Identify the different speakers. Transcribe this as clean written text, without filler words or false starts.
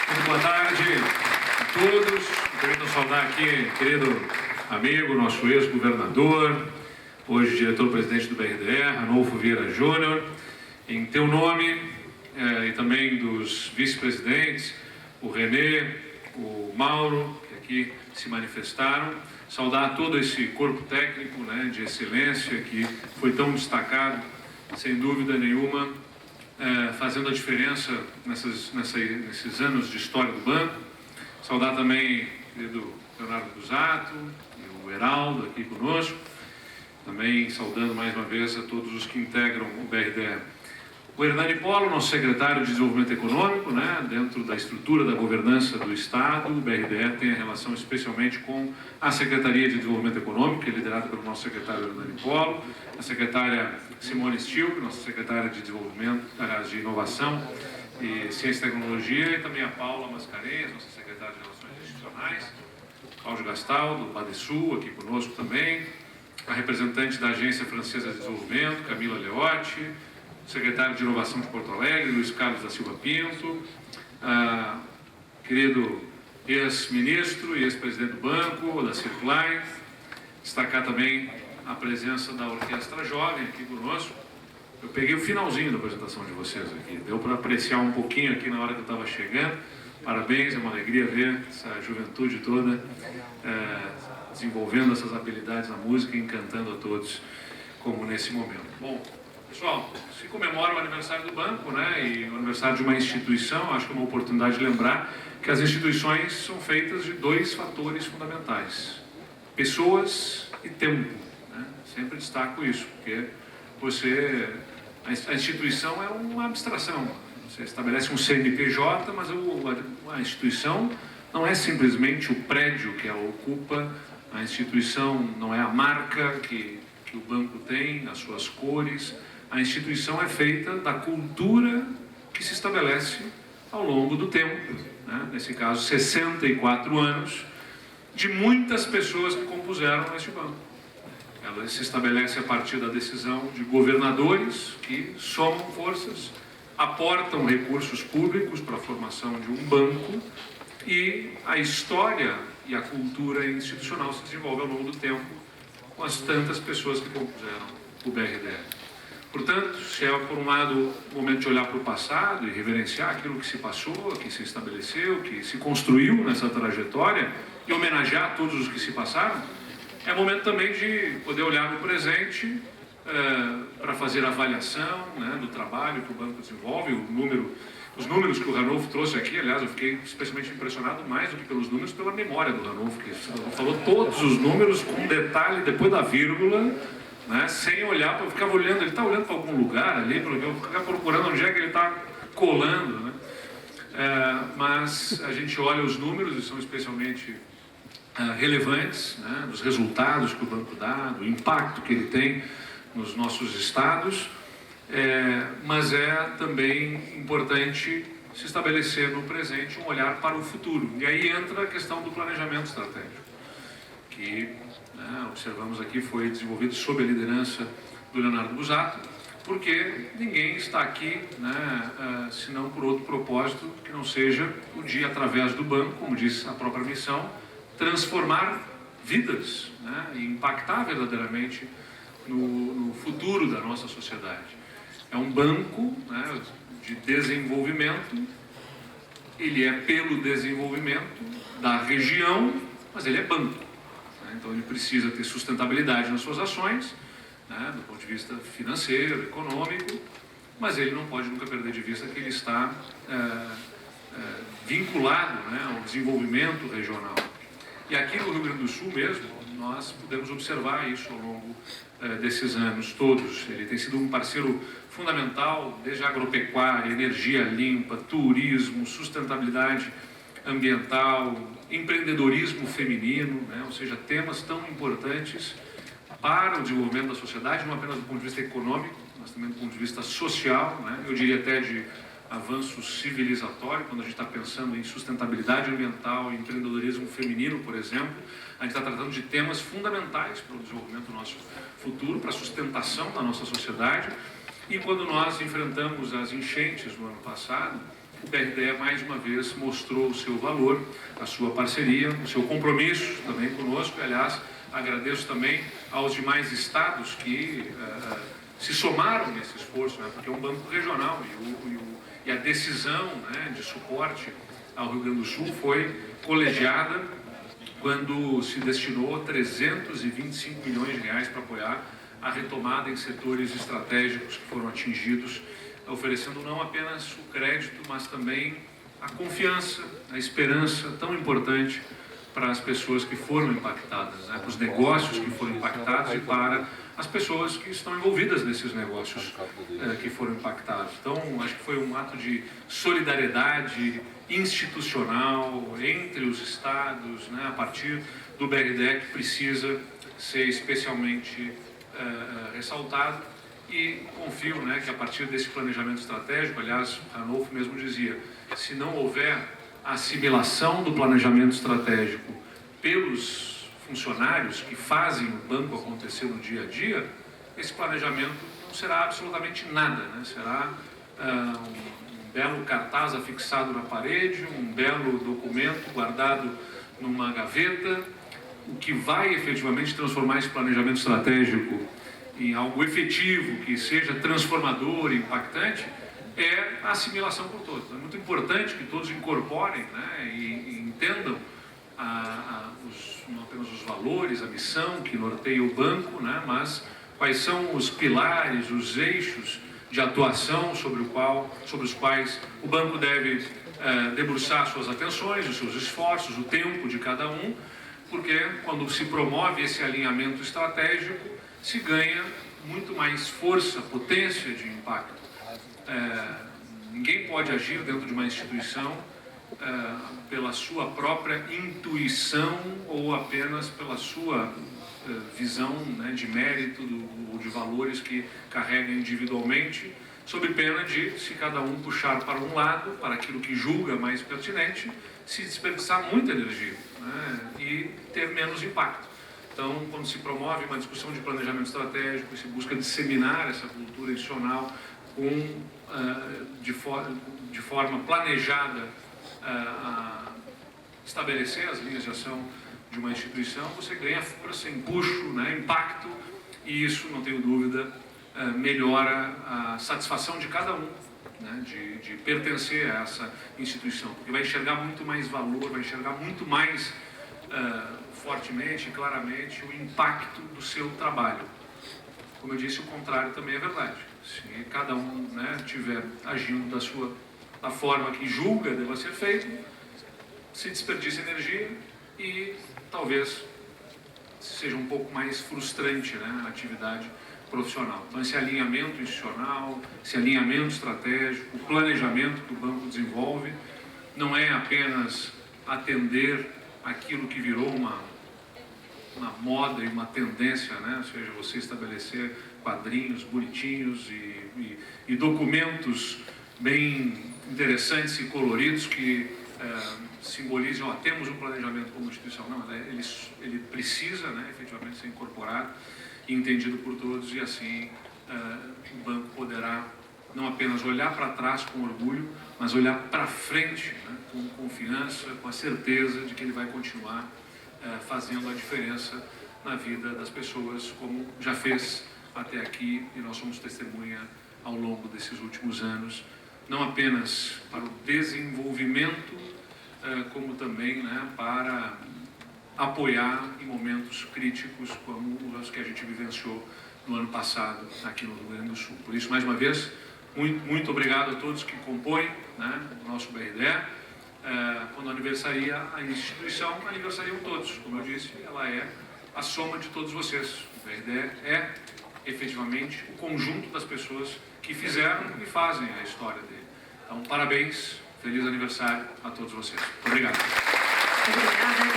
Speaker 1: Muito boa tarde a todos. Quero saudar aqui, querido amigo, nosso ex-governador, hoje diretor-presidente do BRDE, Ranolfo Vieira Júnior, em teu nome e também dos vice-presidentes, o Renê, o Mauro, que aqui se manifestaram. Saudar todo esse corpo técnico, né, de excelência que foi tão destacado, sem dúvida nenhuma, fazendo a diferença nesses anos de história do banco. Saudar também o querido Leonardo Busato e o Heraldo aqui conosco. Também saudando mais uma vez a todos os que integram o BRDE. O Hernani Polo, nosso secretário de Desenvolvimento Econômico, né, dentro da estrutura da governança do Estado, o BRDE tem a relação especialmente com a Secretaria de Desenvolvimento Econômico, que é liderada pelo nosso secretário Hernani Polo, a secretária Simone Stilp, nossa secretária de Desenvolvimento, aliás, de Inovação e Ciência e Tecnologia, e também a Paula Mascarenhas, nossa secretária de Relações Institucionais, Cláudio Gastaldo, do Badesul, aqui conosco também, a representante da Agência Francesa de Desenvolvimento, Camila Leotti, secretário de Inovação de Porto Alegre, Luiz Carlos da Silva Pinto, querido ex-ministro e ex-presidente do banco, da Circline. Destacar também a presença da Orquestra Jovem aqui conosco. Eu peguei o finalzinho da apresentação de vocês aqui, deu para apreciar um pouquinho aqui na hora que eu estava chegando. Parabéns, é uma alegria ver essa juventude toda desenvolvendo essas habilidades na música e encantando a todos como nesse momento. Bom, pessoal, se comemora o aniversário do banco, né, e o aniversário de uma instituição, acho que é uma oportunidade de lembrar que as instituições são feitas de dois fatores fundamentais: pessoas e tempo, né? Sempre destaco isso, porque a instituição é uma abstração. Você estabelece um CNPJ, mas a instituição não é simplesmente o prédio que ela ocupa, a instituição não é a marca que o banco tem, as suas cores. A instituição é feita da cultura que se estabelece ao longo do tempo, né? Nesse caso, 64 anos, de muitas pessoas que compuseram este banco. Ela se estabelece a partir da decisão de governadores que somam forças, aportam recursos públicos para a formação de um banco, e a história e a cultura institucional se desenvolve ao longo do tempo com as tantas pessoas que compuseram o BRDE. Portanto, se é, por um lado, o momento de olhar para o passado e reverenciar aquilo que se passou, que se estabeleceu, que se construiu nessa trajetória e homenagear todos os que se passaram, é momento também de poder olhar no presente para fazer a avaliação, né, do trabalho que o banco desenvolve, os números que o Ranolfo trouxe aqui. Aliás, eu fiquei especialmente impressionado, mais do que pelos números, pela memória do Ranolfo, que falou todos os números com detalhe depois da vírgula, né, sem olhar, eu ficava olhando, ele está olhando para algum lugar ali, eu ficava procurando onde é que ele está colando, né? Mas a gente olha os números e são especialmente relevantes, né, dos resultados que o banco dá, do impacto que ele tem nos nossos estados, mas é também importante se estabelecer no presente um olhar para o futuro. E aí entra a questão do planejamento estratégico, que, né, observamos aqui, foi desenvolvido sob a liderança do Leonardo Busato, porque ninguém está aqui, né, senão por outro propósito que não seja o de, através do banco, como diz a própria missão, transformar vidas, né, e impactar verdadeiramente no futuro da nossa sociedade. É um banco, né, de desenvolvimento, ele é pelo desenvolvimento da região, mas ele é banco. Então ele precisa ter sustentabilidade nas suas ações, né, do ponto de vista financeiro, econômico, mas ele não pode nunca perder de vista que ele está vinculado, né, ao desenvolvimento regional. E aqui no Rio Grande do Sul mesmo, nós podemos observar isso ao longo desses anos todos. Ele tem sido um parceiro fundamental, desde a agropecuária, energia limpa, turismo, sustentabilidade ambiental, empreendedorismo feminino, né? Ou seja, temas tão importantes para o desenvolvimento da sociedade, não apenas do ponto de vista econômico, mas também do ponto de vista social, né? Eu diria até de avanço civilizatório, quando a gente está pensando em sustentabilidade ambiental e empreendedorismo feminino, por exemplo. A gente está tratando de temas fundamentais para o desenvolvimento do nosso futuro, para a sustentação da nossa sociedade. E quando nós enfrentamos as enchentes no ano passado, o BRDE mais uma vez mostrou o seu valor, a sua parceria, o seu compromisso também conosco. Aliás, agradeço também aos demais estados que se somaram nesse esforço, né, porque é um banco regional e a decisão, né, de suporte ao Rio Grande do Sul foi colegiada quando se destinou 325 milhões de reais para apoiar a retomada em setores estratégicos que foram atingidos, oferecendo não apenas o crédito, mas também a confiança, a esperança tão importante para as pessoas que foram impactadas, né, para os negócios que foram impactados e para as pessoas que estão envolvidas nesses negócios que foram impactados. Então, acho que foi um ato de solidariedade institucional entre os estados, né, a partir do BRDE, que precisa ser especialmente ressaltado, e confio, né, que a partir desse planejamento estratégico, aliás, Ranolfo mesmo dizia, se não houver assimilação do planejamento estratégico pelos funcionários que fazem o banco acontecer no dia a dia, esse planejamento não será absolutamente nada, né? Será um belo cartaz afixado na parede, um belo documento guardado numa gaveta. O que vai efetivamente transformar esse planejamento estratégico em algo efetivo, que seja transformador e impactante, é a assimilação por todos. É muito importante que todos incorporem, né, e entendam não apenas os valores, a missão que norteia o banco, né, mas quais são os pilares, os eixos de atuação sobre os quais o banco deve debruçar suas atenções, os seus esforços, o tempo de cada um, porque quando se promove esse alinhamento estratégico, se ganha muito mais força, potência de impacto. Ninguém pode agir dentro de uma instituição pela sua própria intuição ou apenas pela sua visão, né, de mérito ou de valores que carrega individualmente, sob pena de, se cada um puxar para um lado, para aquilo que julga mais pertinente, se desperdiçar muita energia, né, e ter menos impacto. Então, quando se promove uma discussão de planejamento estratégico, se busca disseminar essa cultura institucional de forma planejada a estabelecer as linhas de ação de uma instituição, você ganha força, empuxo, né, impacto, e isso, não tenho dúvida, melhora a satisfação de cada um, né, de pertencer a essa instituição, porque vai enxergar muito mais valor, vai enxergar muito mais fortemente e claramente o impacto do seu trabalho. Como eu disse, o contrário também é verdade. Se cada um, né, estiver agindo da forma que julga deva ser feito, se desperdiça energia e talvez seja um pouco mais frustrante, né, a atividade profissional. Então, esse alinhamento institucional, esse alinhamento estratégico, o planejamento que o banco desenvolve, não é apenas atender aquilo que virou uma moda e uma tendência, né? Ou seja, você estabelecer quadrinhos bonitinhos e documentos bem interessantes e coloridos que simbolizam, temos um planejamento como instituição. Não, ele precisa, né, efetivamente ser incorporado e entendido por todos, e assim o banco poderá não apenas olhar para trás com orgulho, mas olhar para frente, né, com confiança, com a certeza de que ele vai continuar fazendo a diferença na vida das pessoas, como já fez até aqui, e nós somos testemunha ao longo desses últimos anos, não apenas para o desenvolvimento, como também, né, para apoiar em momentos críticos como os que a gente vivenciou no ano passado aqui no Rio Grande do Sul. Por isso, mais uma vez, muito obrigado a todos que compõem, né, o nosso BRDE. Quando aniversaria a instituição, aniversariam todos. Como eu disse, ela é a soma de todos vocês. O BRDE é efetivamente o conjunto das pessoas que fizeram e fazem a história dele. Então, parabéns, feliz aniversário a todos vocês. Obrigado.
Speaker 2: Obrigada.